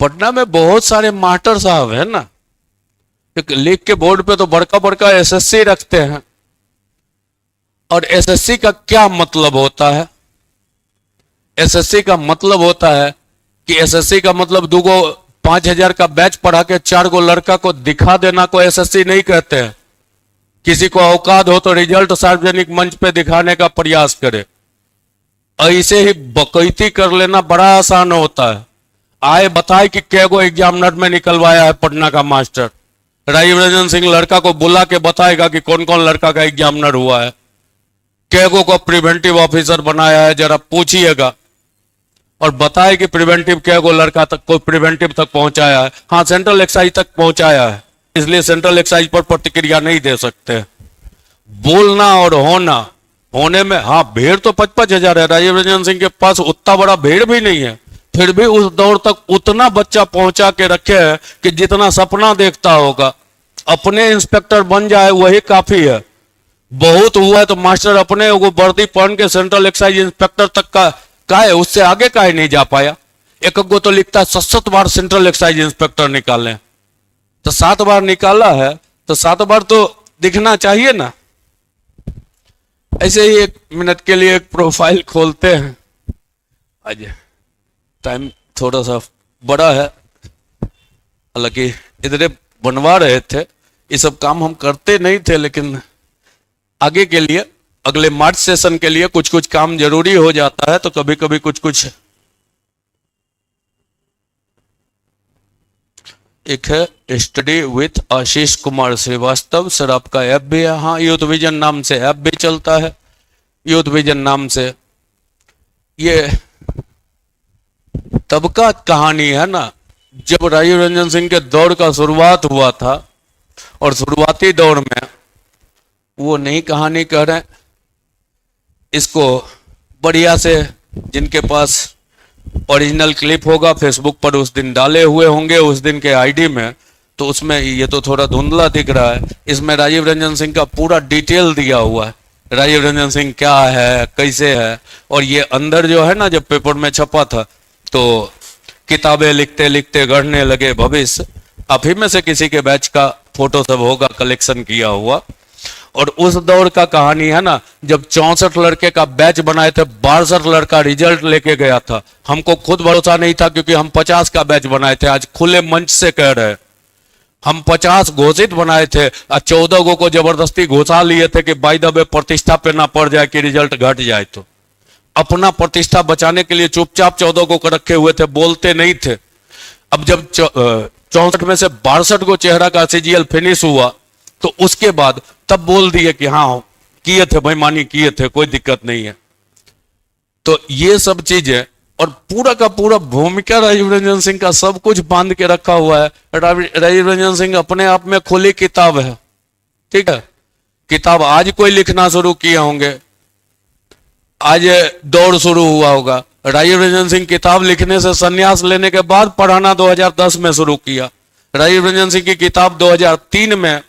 पटना में बहुत सारे मास्टर साहब है ना, एक लिख के बोर्ड पे तो बड़का बड़का एसएससी रखते हैं। और एसएससी का क्या मतलब होता है? एसएससी का मतलब होता है कि एसएससी का मतलब 5,000 का बैच पढ़ा के 4 गो लड़का को दिखा देना को एसएससी नहीं कहते हैं। किसी को औकात हो तो रिजल्ट सार्वजनिक मंच पे दिखाने का प्रयास करे। ऐसे ही बकैती कर लेना बड़ा आसान होता है। आए बताए कि कै गो एग्जामिनर में निकलवाया है पटना का मास्टर। राजीव रंजन सिंह लड़का को बुला के बताएगा कि कौन कौन लड़का का एग्जामिनर हुआ है, कै गो को प्रिवेंटिव ऑफिसर बनाया है, जरा पूछिएगा। और बताए कि प्रिवेंटिव कै गो लड़का तक कोई प्रिवेंटिव तक पहुंचाया है। हाँ, सेंट्रल एक्साइज तक पहुंचाया है, इसलिए सेंट्रल एक्साइज पर प्रतिक्रिया नहीं दे सकते। बोलना और होने में हाँ, भीड़ तो 55,000 है। राजीव रंजन सिंह के पास उतना बड़ा भीड़ भी नहीं है, फिर भी उस दौर तक उतना बच्चा पहुंचा के रखे है कि जितना सपना देखता होगा। अपने इंस्पेक्टर बन जाए वही काफी है। बहुत हुआ है तो मास्टर अपने वो वर्दी पहन के सेंट्रल एक्साइज इंस्पेक्टर तक का है, उससे आगे का ही नहीं जा पाया। एक गो तो लिखता है 7 बार सेंट्रल एक्साइज इंस्पेक्टर निकाले, तो 7 बार निकाला है तो 7 बार तो दिखना चाहिए ना। ऐसे ही 1 मिनट के लिए एक प्रोफाइल खोलते हैं। आज टाइम थोड़ा सा बड़ा है, हालांकि इधर बनवा रहे थे, ये सब काम हम करते नहीं थे, लेकिन आगे के लिए अगले मार्च सेशन के लिए कुछ कुछ काम जरूरी हो जाता है, तो कभी कभी कुछ कुछ। एक है study with Ashish Kumar Srivastava sir, आपका ऐप भी है। हाँ, यूथ विजन नाम से ऐप भी चलता है, यूथ विजन नाम से। ये तब का कहानी है ना, जब राजीव रंजन सिंह के दौर का शुरुआत हुआ था, और शुरुआती दौर में वो नई कहानी कह रहे हैं। इसको बढ़िया से जिनके पास ओरिजिनल क्लिप होगा फेसबुक पर उस दिन डाले हुए होंगे, उस दिन के आईडी में, तो उसमें ये तो थोड़ा धुंधला दिख रहा है, इसमें राजीव रंजन सिंह का पूरा डिटेल दिया हुआ है। राजीव रंजन सिंह क्या है, कैसे है। और ये अंदर जो है ना, जब पेपर में छपा था तो किताबें लिखते लिखते गढ़ने लगे भविष्य। आप ही में से किसी के बैच का फोटो सब होगा कलेक्शन किया हुआ। और उस दौर का कहानी है ना, जब 64 लड़के का बैच बनाए थे, 62 लड़का रिजल्ट लेके गया था। हमको खुद भरोसा नहीं था क्योंकि हम 50 का बैच बनाए थे। आज खुले मंच से कह रहे हैं, हम 50 घोषित बनाए थे और 14 गो को जबरदस्ती घुसा लिए थे कि बाय द वे प्रतिष्ठा पे ना पड़ जाए कि रिजल्ट घट जाए। तो अपना प्रतिष्ठा बचाने के लिए चुपचाप 14 को रखे हुए थे, बोलते नहीं थे। अब जब 64 में से 62 को चेहरा का सीजीएल फिनिश हुआ, तो उसके बाद तब बोल दिए कि हाँ किए थे, बेईमानी किए थे, कोई दिक्कत नहीं है। तो ये सब चीजें और पूरा का पूरा भूमिका राजीव रंजन सिंह का सब कुछ बांध के रखा हुआ है। राजीव रंजन सिंह अपने आप में खुली किताब है, ठीक है। किताब आज कोई लिखना शुरू किए होंगे, आज दौड़ शुरू हुआ होगा। राजीव रंजन सिंह किताब लिखने से संन्यास लेने के बाद पढ़ाना 2010 में शुरू किया। राजीव रंजन सिंह की किताब 2003 में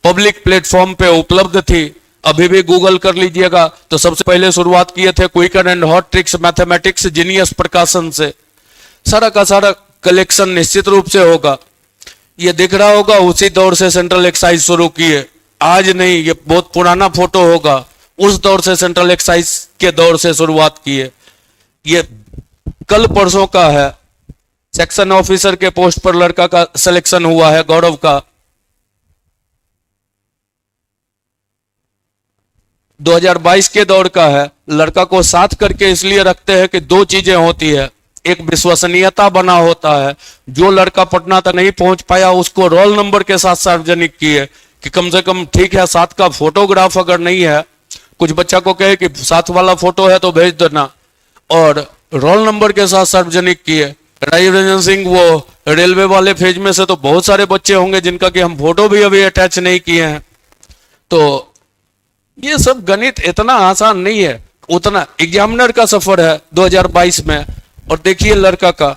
पब्लिक प्लेटफॉर्म पे उपलब्ध थी, अभी भी गूगल कर लीजिएगा। तो सबसे पहले शुरुआत किए थे quicker and hot tricks mathematics genius Prakashan से। सारा का सारा कलेक्शन निश्चित रूप से होगा, ये दिख रहा होगा। उसी दौर से सेंट्रल एक्साइज शुरू किए, आज नहीं, ये बहुत पुराना फोटो होगा। उस दौर से सेंट्रल एक्साइज के दौर से शुरुआत किए। ये कल परसों का है, सेक्शन ऑफिसर के पोस्ट पर लड़का का सिलेक्शन हुआ है, गौरव का। 2022 के दौर का है। लड़का को साथ करके इसलिए रखते हैं कि 2 चीजें होती है, एक विश्वसनीयता बना होता है। जो लड़का पटना तक नहीं पहुंच पाया उसको रोल नंबर के साथ सार्वजनिक किए कि कम से कम ठीक है, साथ का फोटोग्राफ अगर नहीं है, कुछ बच्चा को कहे कि साथ वाला फोटो है तो भेज देना, और रोल नंबर के साथ सार्वजनिक किए। राजीव रंजन सिंह वो रेलवे वाले फेज में से तो बहुत सारे बच्चे होंगे जिनका कि हम फोटो भी अभी अटैच नहीं किए हैं। तो ये सब गणित इतना आसान नहीं है, उतना एग्जामिनर का सफर है 2022 में। और देखिए लड़का का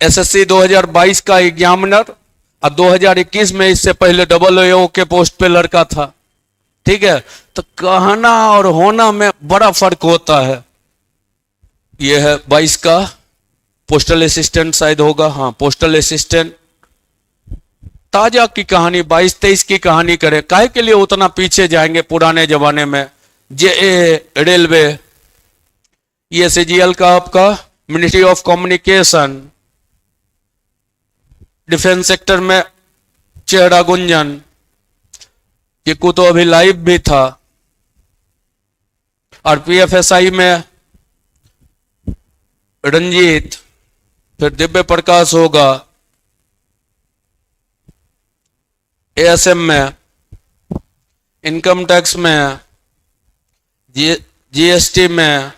एसएससी 2022 का एग्जामिनर, और 2021 में इससे पहले AAO के पोस्ट पे लड़का था, ठीक है। तो कहना और होना में बड़ा फर्क होता है। यह है 22 का पोस्टल असिस्टेंट शायद होगा, हाँ पोस्टल असिस्टेंट। ताजा की कहानी 22-23 की कहानी करें, काहे के लिए उतना पीछे जाएंगे पुराने जमाने में। जे रेलवे, ये सीजीएल का आपका ministry of communication, defence sector में चेहरा गुंजन, किकू तो अभी लाइव भी था, और पीएफएसआई में रंजीत, फिर दिव्य प्रकाश होगा, एएसएम में, इनकम टैक्स में, जीएसटी में,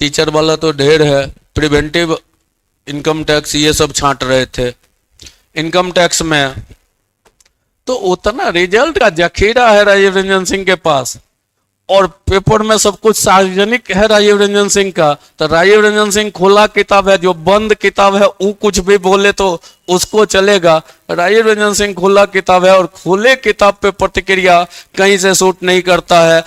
टीचर वाला तो ढेर है, प्रिवेंटिव इनकम टैक्स ये सब छांट रहे थे। इनकम टैक्स में तो उतना रिजल्ट का जखीरा है राजीव रंजन सिंह के पास, और पेपर में सब कुछ सार्वजनिक है राजीव रंजन सिंह का। तो राजीव रंजन सिंह खुला किताब है, जो बंद किताब है वो कुछ भी बोले तो उसको चलेगा। राजीव रंजन सिंह खुला किताब है, और खुले किताब पे प्रतिक्रिया कहीं से सूट नहीं करता है। तो